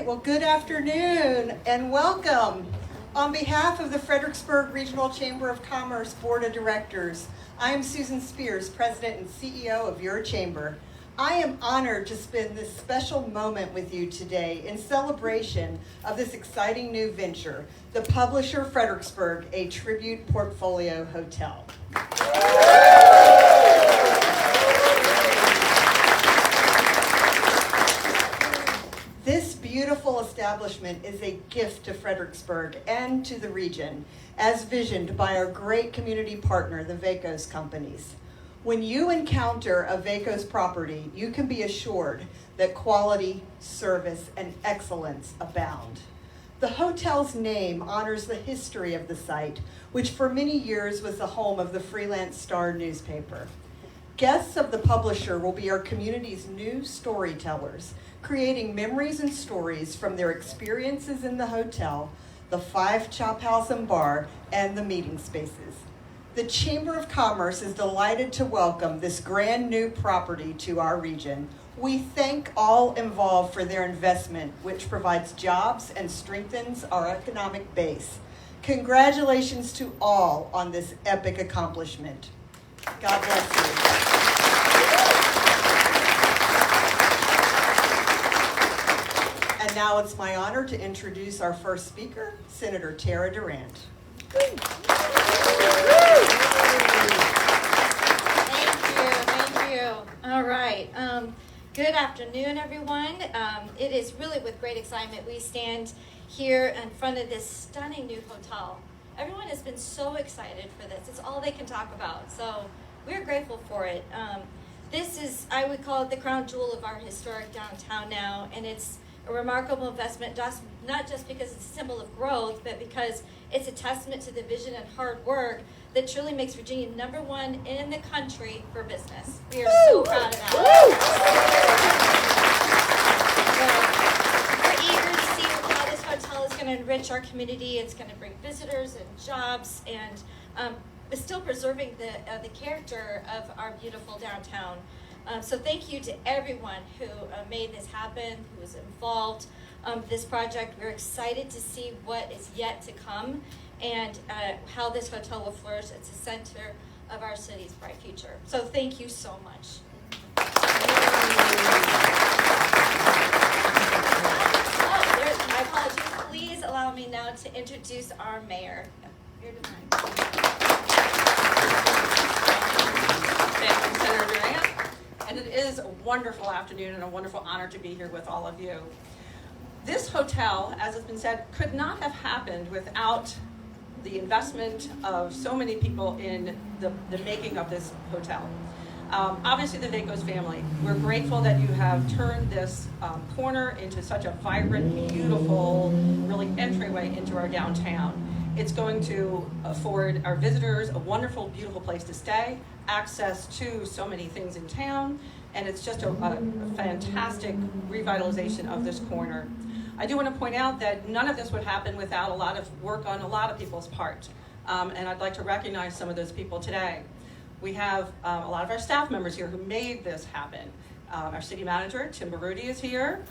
right, well, good afternoon and welcome. On behalf of the Fredericksburg Regional Chamber of Commerce Board of Directors, I am Susan Spears, President and CEO of your chamber. I am honored to spend this special moment with you today in celebration of this exciting new venture, the Publisher Fredericksburg, a tribute portfolio hotel. This beautiful establishment is a gift to Fredericksburg and to the region, as visioned by our great community partner, the Vacos companies. When you encounter a Vacos property, you can be assured that quality, service, and excellence abound. The hotel's name honors the history of the site, which for many years was the home of the Freelance Star newspaper. Guests of the Publisher will be our community's new storytellers, creating memories and stories from their experiences in the hotel, the FIVE Chophouse and Bar, and the meeting spaces. The Chamber of Commerce is delighted to welcome this brand new property to our region. We thank all involved for their investment, which provides jobs and strengthens our economic base. Congratulations to all on this epic accomplishment. God bless you. And now it's my honor to introduce our first speaker, Senator Tara Durant. Thank you. All right. Good afternoon, everyone. It is really with great excitement we stand here in front of this stunning new hotel. Everyone has been so excited for this. It's all they can talk about. So we're grateful for it. This is, I would call it the crown jewel of our historic downtown now, and it's a remarkable investment, not just because it's a symbol of growth, but because it's a testament to the vision and hard work that truly makes Virginia #1 in the country for business. We are so proud of that. We're eager to see how this hotel is going to enrich our community. It's going to bring visitors and jobs, and but still preserving the character of our beautiful downtown. So thank you to everyone who made this happen, who was involved with this project. We're excited to see what is yet to come and how this hotel will flourish at the center of our city's bright future. So thank you so much. My apologies. Please allow me now to introduce our mayor here tonight. Thank you, Senator Durant. And it is a wonderful afternoon and a wonderful honor to be here with all of you. This hotel, as has been said, could not have happened without the investment of so many people in the making of this hotel. Obviously the Vacos family, we're grateful that you have turned this corner into such a vibrant, beautiful, really entryway into our downtown. It's going to afford our visitors a wonderful, beautiful place to stay, access to so many things in town, and it's just a fantastic revitalization of this corner. I do want to point out that none of this would happen without a lot of work on a lot of people's part, and I'd like to recognize some of those people today. We have a lot of our staff members here who made this happen. Our city manager, Tim Baruti, is here.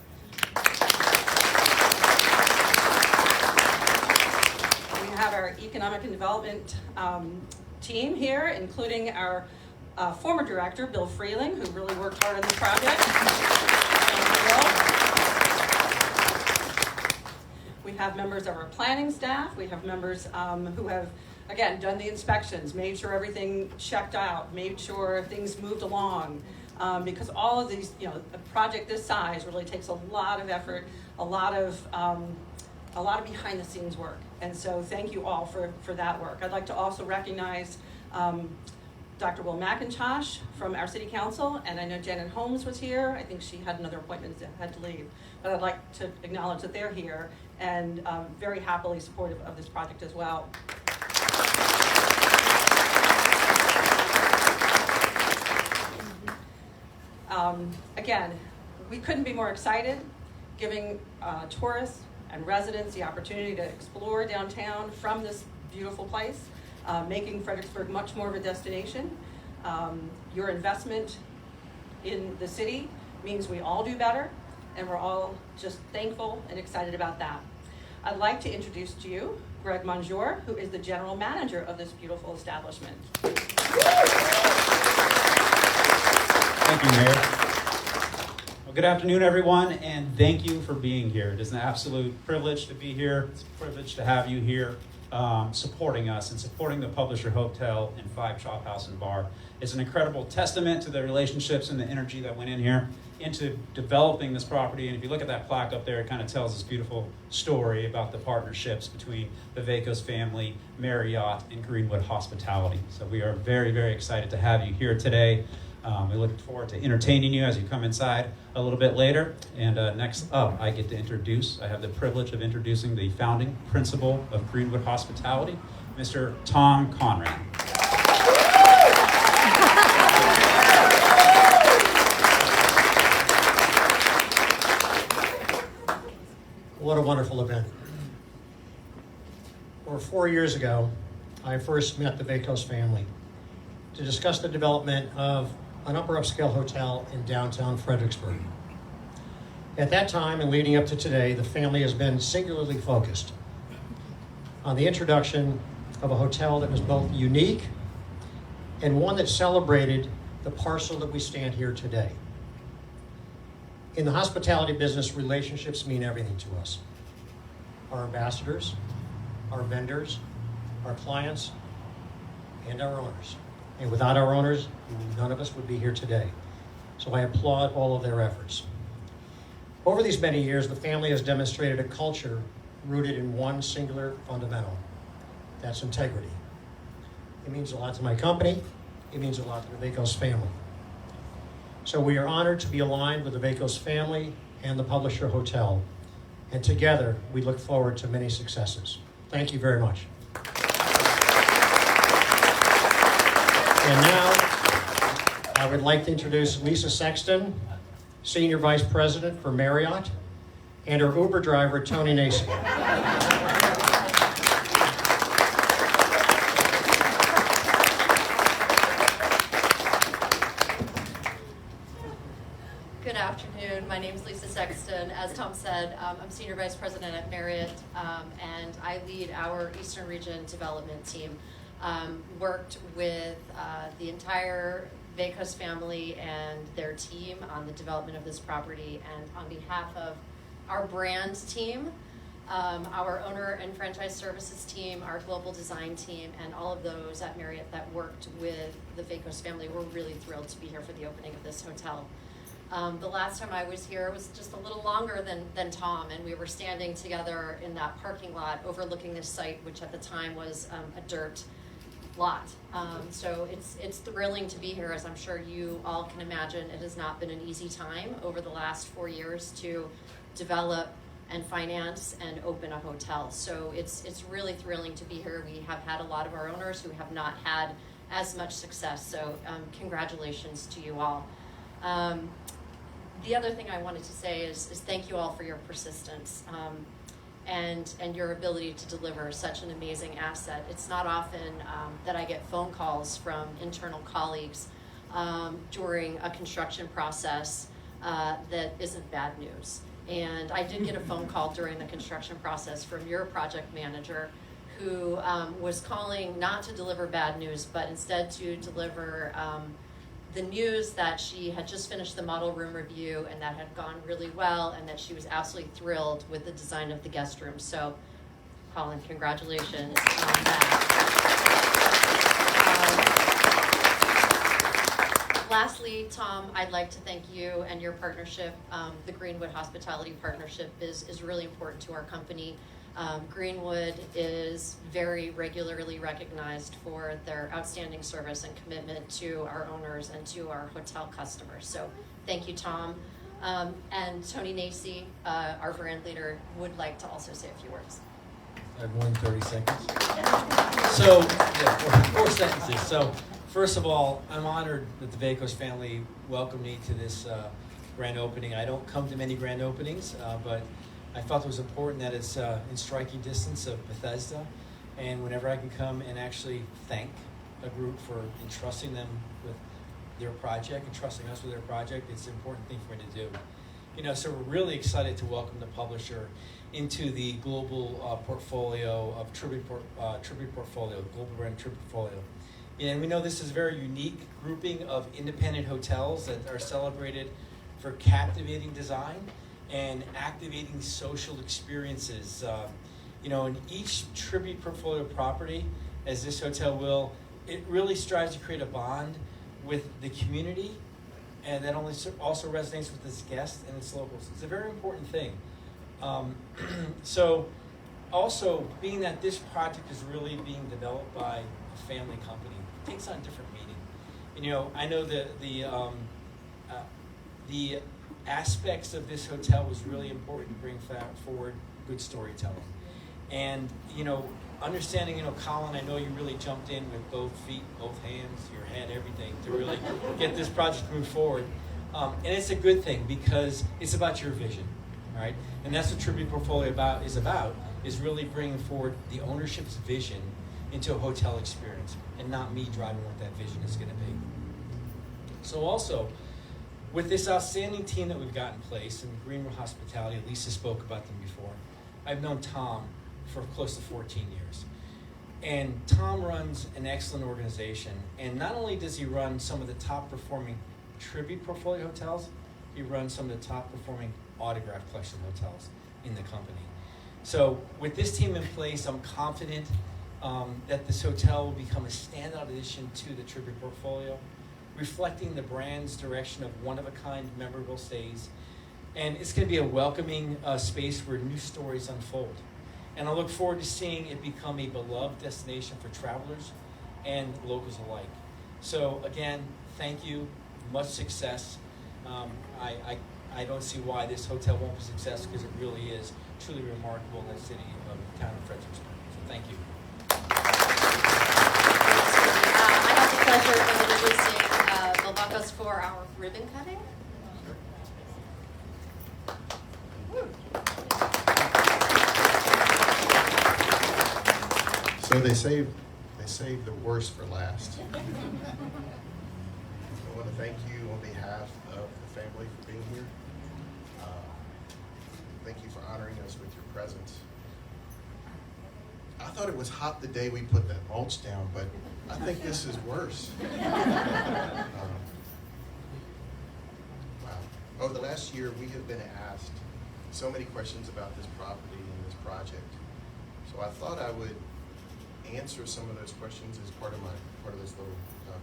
We have our economic and development team here, including our former director, Bill Freeling, who really worked hard on this project. We have members of our planning staff. We have members who have, again, done the inspections, made sure everything checked out, made sure things moved along. Because all of these, a project this size really takes a lot of effort, a lot of behind the scenes work. And so thank you all for that work. I'd like to also recognize Dr. Will McIntosh from our city council, and I know Janet Holmes was here. I think she had another appointment that had to leave. But I'd like to acknowledge that they're here and very happily supportive of this project as well. Again, we couldn't be more excited, giving tourists and residents the opportunity to explore downtown from this beautiful place, making Fredericksburg much more of a destination. Your investment in the city means we all do better. and we're all just thankful and excited about that. I'd like to introduce to you Greg Monjour, who is the general manager of this beautiful establishment. Thank you, Mayor. Well, good afternoon, everyone, and thank you for being here. It is an absolute privilege to be here. It's a privilege to have you here supporting us and supporting the Publisher Hotel and FIVE Chophouse and Bar. It's an incredible testament to the relationships and the energy that went in here into developing this property. And if you look at that plaque up there, it kind of tells this beautiful story about the partnerships between the Vacos family, Marriott, and Greenwood Hospitality. So we are very, very excited to have you here today. We look forward to entertaining you as you come inside a little bit later. And next up, I have the privilege of introducing the founding principal of Greenwood Hospitality, Mr. Tom Conrad. What a wonderful event. Over 4 years ago, I first met the Vacos family to discuss the development of an upper upscale hotel in downtown Fredericksburg. At that time and leading up to today, the family has been singularly focused on the introduction of a hotel that was both unique and one that celebrated the parcel that we stand here today. In the hospitality business, relationships mean everything to us. Our ambassadors, our vendors, our clients, and our owners. And without our owners, none of us would be here today. So I applaud all of their efforts. Over these many years, the family has demonstrated a culture rooted in one singular fundamental. That's integrity. It means a lot to my company. It means a lot to the Vacos family. So we are honored to be aligned with the Vacos family and the Publisher Hotel. And together, we look forward to many successes. Thank you very much. And now, I would like to introduce Lisa Sexton, Senior Vice President for Marriott, and her Uber driver, Tony Nacy. Good afternoon. My name is Lisa Sexton. As Tom said, I'm Senior Vice President at Marriott, and I lead our Eastern Region Development team. Worked with the entire Vacos family and their team on the development of this property, and on behalf of our brand team, our owner and franchise services team, our global design team, and all of those at Marriott that worked with the Vacos family, we're really thrilled to be here for the opening of this hotel. The last time I was here was just a little longer than Tom, and we were standing together in that parking lot overlooking this site, which at the time was a dirt lot. So it's thrilling to be here, as I'm sure you all can imagine. It has not been an easy time over the last 4 years to develop and finance and open a hotel. So it's really thrilling to be here. We have had a lot of our owners who have not had as much success, so congratulations to you all. The other thing I wanted to say is thank you all for your persistence and your ability to deliver such an amazing asset. It's not often that I get phone calls from internal colleagues during a construction process that isn't bad news. And I did get a phone call during the construction process from your project manager who was calling not to deliver bad news, but instead to deliver the news that she had just finished the model room review and that had gone really well, and that she was absolutely thrilled with the design of the guest room. So, Colin, congratulations on that. Lastly, Tom, I'd like to thank you and your partnership. The Greenwood Hospitality Partnership is really important to our company. Greenwood is very regularly recognized for their outstanding service and commitment to our owners and to our hotel customers. So thank you, Tom. And Tony Nacy, our brand leader, would like to also say a few words. I have 1:30 seconds. So, four sentences. So, first of all, I'm honored that the Vacos family welcomed me to this grand opening. I don't come to many grand openings, but I felt it was important that it's in striking distance of Bethesda, and whenever I can come and actually thank a group for entrusting them with their project, and trusting us with their project, it's an important thing for me to do. So we're really excited to welcome the publisher into the global portfolio of Tribute Portfolio, global brand Tribute Portfolio. And we know this is a very unique grouping of independent hotels that are celebrated for captivating design and activating social experiences. In each Tribute Portfolio property, as this hotel will, it really strives to create a bond with the community, and that also resonates with its guests and its locals. It's a very important thing. So also, being that this project is really being developed by a family company, it takes on a different meaning. I know the aspects of this hotel was really important to bring forward good storytelling. And, understanding, Colin, I know you really jumped in with both feet, both hands, your head, everything to really get this project moved forward. And it's a good thing because it's about your vision, right? And that's what Tribute Portfolio is really bringing forward the ownership's vision into a hotel experience and not me driving what that vision is going to be. So also, with this outstanding team that we've got in place, and Greenwood Hospitality, Lisa spoke about them before, I've known Tom for close to 14 years. And Tom runs an excellent organization. And not only does he run some of the top performing Tribute Portfolio hotels, he runs some of the top performing Autograph Collection hotels in the company. So with this team in place, I'm confident that this hotel will become a standout addition to the Tribute Portfolio, reflecting the brand's direction of one-of-a-kind memorable stays. And it's going to be a welcoming space where new stories unfold. And I look forward to seeing it become a beloved destination for travelers and locals alike. So again, thank you, much success. I don't see why this hotel won't be a success because it really is truly remarkable in the city of town of Fredericksburg. So thank you. I have the pleasure of introducing Bill Bunkos for our ribbon cutting. So they saved the worst for last. I want to thank you on behalf of the family for being here. Thank you for honoring us with your presence. I thought it was hot the day we put that mulch down, but I think this is worse. Wow. Over the last year, we have been asked so many questions about this property and this project. So I thought I would answer some of those questions as part of this little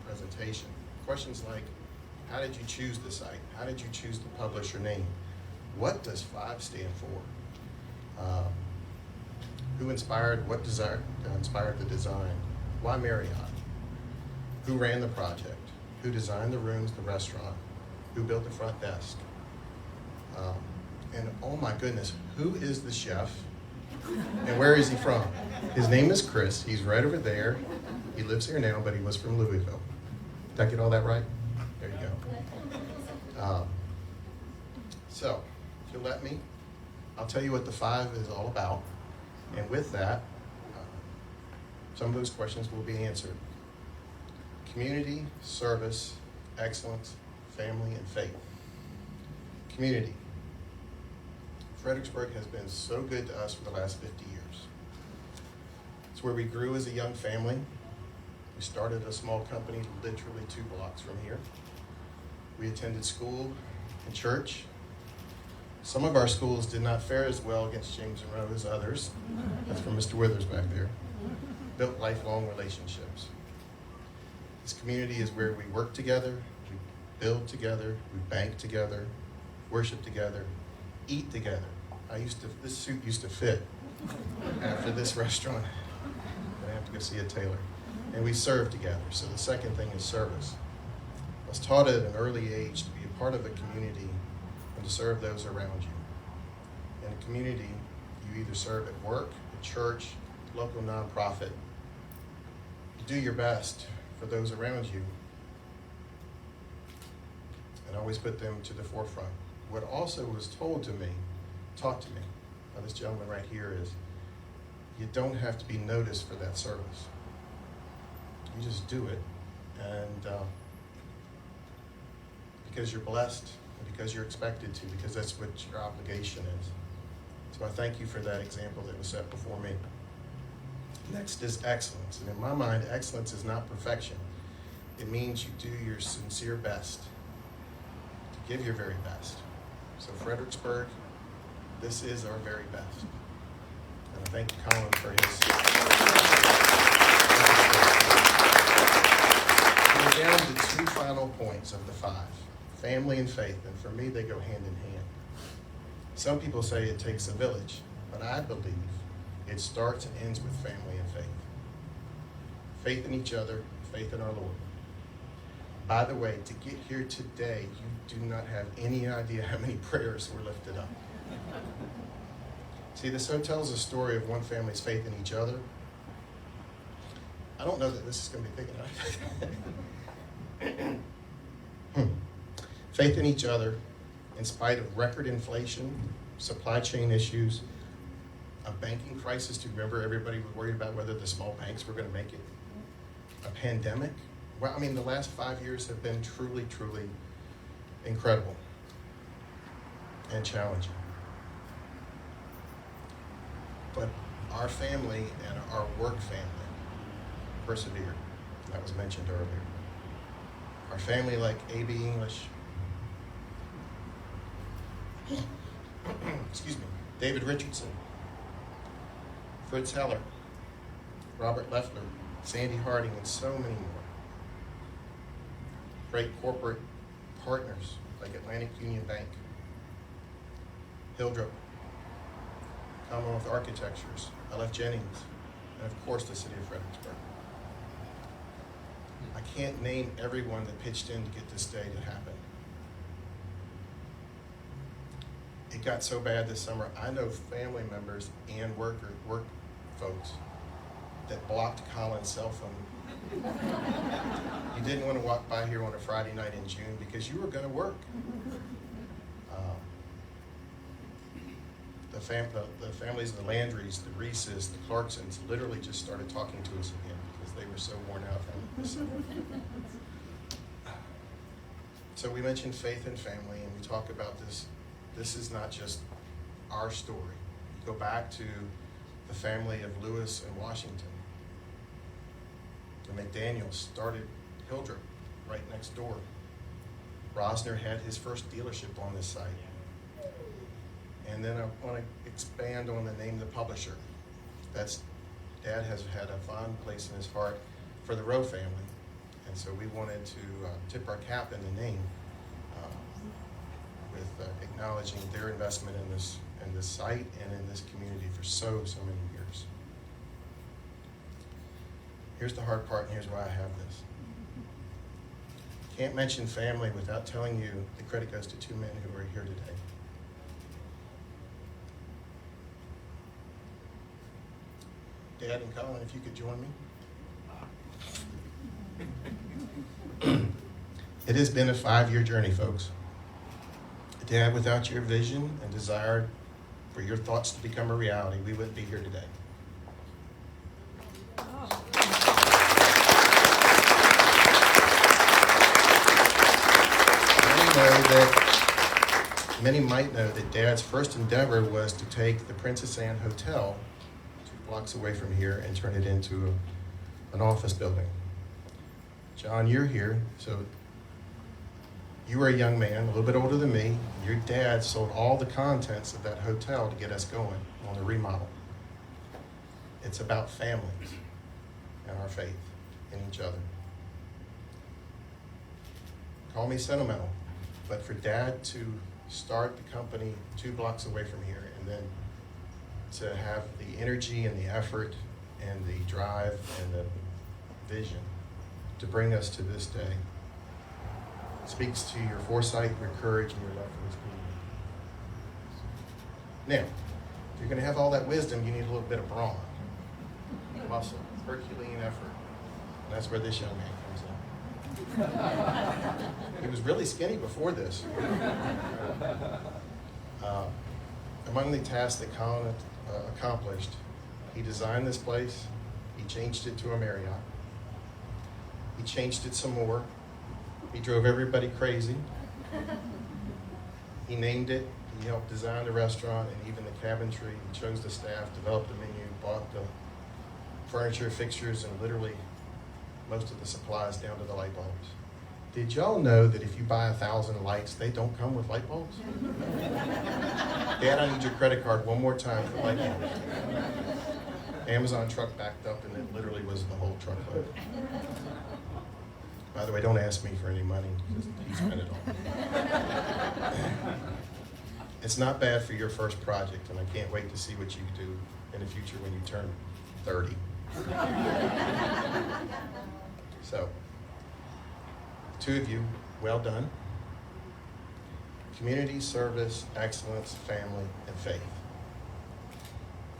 presentation. Questions like, how did you choose the site? How did you choose to publish your name? What does FIVE stand for? Who inspired the design? Why Marriott? Who ran the project? Who designed the rooms, the restaurant? Who built the front desk? And oh my goodness, who is the chef? And where is he from? His name is Chris. He's right over there. He lives here now, but he was from Louisville. Did I get all that right? There you go. So, if you'll let me, I'll tell you what the FIVE is all about. And with that, some of those questions will be answered. Community, service, excellence, family, and faith. Community. Fredericksburg has been so good to us for the last 50 years. It's where we grew as a young family. We started a small company literally 2 blocks from here. We attended school and church. Some of our schools did not fare as well against James and Roe as others. That's from Mr. Withers back there. Built lifelong relationships. This community is where we work together, we build together, we bank together, worship together, eat together. This suit used to fit after this restaurant. I have to go see a tailor. And we serve together. So the second thing is service. I was taught at an early age to be a part of a community and to serve those around you. In a community, you either serve at work, at church, local nonprofit. You do your best for those around you and always put them to the forefront. What also was taught to me by this gentleman right here is you don't have to be noticed for that service. You just do it, and because you're blessed and because you're expected to, because that's what your obligation is. So I thank you for that example that was set before me. Next is excellence. And in my mind, excellence is not perfection. It means you do your sincere best, to give your very best. So Fredericksburg, this is our very best. And I thank Colin for his... We're down to two final points of the 5, family and faith. And for me, they go hand in hand. Some people say it takes a village, but I believe it starts and ends with family and faith. Faith in each other, faith in our Lord. By the way, to get here today, you do not have any idea how many prayers were lifted up. See, this hotel is a story of one family's faith in each other. I don't know that this is going to be big enough. Faith in each other in spite of record inflation, supply chain issues, a banking crisis. Do you remember everybody was worried about whether the small banks were going to make it? A pandemic. Well, I mean, the last 5 years have been truly, truly incredible and challenging. But our family and our work family persevered. That was mentioned earlier. Our family, like A.B. English, excuse me, David Richardson, Fritz Heller, Robert Leffler, Sandy Harding, and so many more. Great corporate partners like Atlantic Union Bank, Hildreth, Commonwealth Architectures, L.F. Jennings, and of course the city of Fredericksburg. I can't name everyone that pitched in to get this day to happen. It got so bad this summer, I know family members and work folks that blocked Colin's cell phone. You didn't want to walk by here on a Friday night in June because you were going to work. The families, the Landrys, the Reeses, the Clarksons literally just started talking to us again because they were so worn out from this summer. So we mentioned faith and family, and we talk about this. This is not just our story. You go back to the family of Lewis and Washington. The McDaniels started Hildreth right next door. Rosner had his first dealership on this site. And then I want to expand on the name of the publisher. Dad has had a fond place in his heart for the Rowe family. And so we wanted to tip our cap in the name with acknowledging their investment in this site and in this community for so many years. Here's the hard part, and here's why I have this. Can't mention family without telling you the credit goes to 2 men who are here today. Dad and Colin, if you could join me. It has been a 5-year journey, folks. Dad, without your vision and desire for your thoughts to become a reality, we wouldn't be here today. Many might know that Dad's first endeavor was to take the Princess Anne Hotel 2 blocks away from here and turn it into an office building. John, you're here, so you were a young man, a little bit older than me. Your dad sold all the contents of that hotel to get us going on the remodel. It's about families and our faith in each other. Call me sentimental, but for Dad to start the company 2 blocks away from here and then to have the energy and the effort and the drive and the vision to bring us to this day speaks to your foresight, your courage, and your love for this community. Now, if you're going to have all that wisdom, you need a little bit of brawn, muscle, Herculean effort. And that's where this young man comes in. He was really skinny before this. Among the tasks that Colin accomplished, he designed this place, he changed it to a Marriott, he changed it some more, he drove everybody crazy, He named it, he helped design the restaurant and even the cabinetry. He chose the staff, developed the menu, bought the furniture, fixtures, and literally most of the supplies down to the light bulbs. Did y'all know that if you buy 1,000 lights, they don't come with light bulbs? Dad, I need your credit card one more time for light bulbs. Amazon truck backed up and it literally was the whole truckload. By the way, don't ask me for any money, because he spent it all. It's not bad for your first project, and I can't wait to see what you do in the future when you turn 30. So, two of you, well done. Community, service, excellence, family, and faith.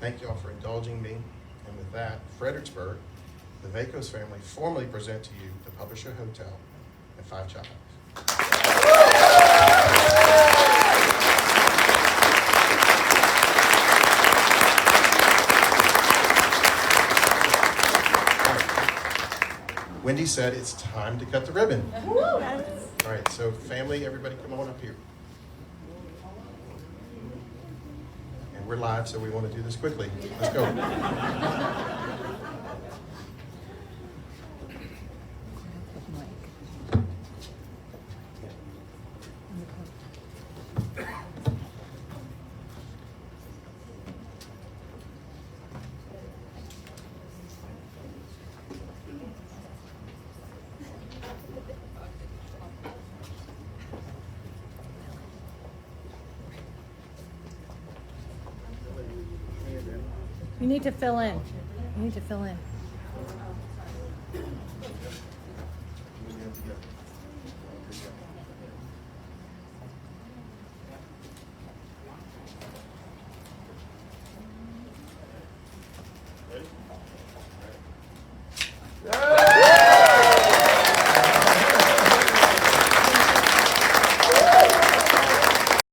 Thank you all for indulging me. And with that, Fredericksburg, the Vacos family formally present to you the Publisher Hotel and FIVE Chophouse. Wendy said it's time to cut the ribbon. All right, so family, everybody come on up here. And we're live, so we want to do this quickly. Let's go. You need to fill in. You need to fill in.